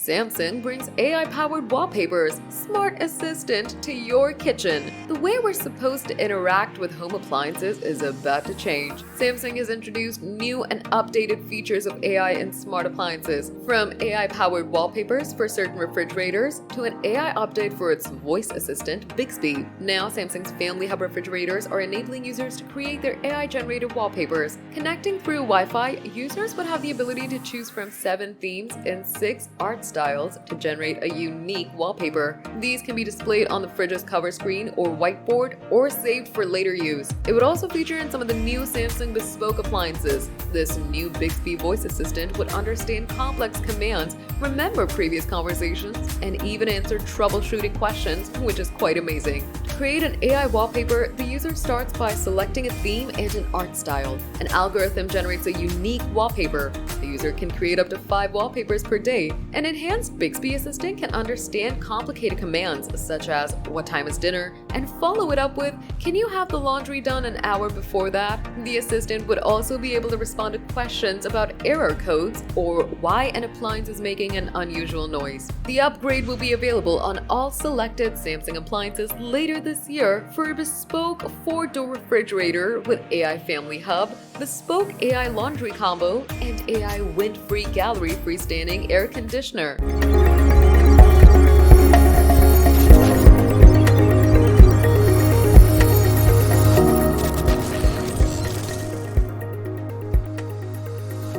Samsung brings AI-powered wallpapers, smart assistant to your kitchen. The way we're supposed to interact with home appliances is about to change. Samsung has introduced new and updated features of AI in smart appliances, from AI-powered wallpapers for certain refrigerators to an AI update for its voice assistant, Bixby. Now, Samsung's Family Hub refrigerators are enabling users to create their AI-generated wallpapers. Connecting through Wi-Fi, users would have the ability to choose from 7 themes and 6 art styles to generate a unique wallpaper. These can be displayed on the fridge's cover screen or whiteboard or saved for later use. It would also feature in some of the new Samsung bespoke appliances. This new Bixby voice assistant would understand complex commands, remember previous conversations, and even answer troubleshooting questions, which is quite amazing. To create an AI wallpaper, the user starts by selecting a theme and an art style. An algorithm generates a unique wallpaper. The user can create up to 5 wallpapers per day. An enhanced Bixby assistant can understand complicated commands such as "what time is dinner?" and follow it up with "can you have the laundry done an hour before that?" The assistant would also be able to respond to questions about error codes or why an appliance is making an unusual noise. The upgrade will be available on all selected Samsung appliances later this year for a bespoke 4-door refrigerator with AI Family Hub, bespoke AI laundry combo, and AI wind-free gallery freestanding air conditioner.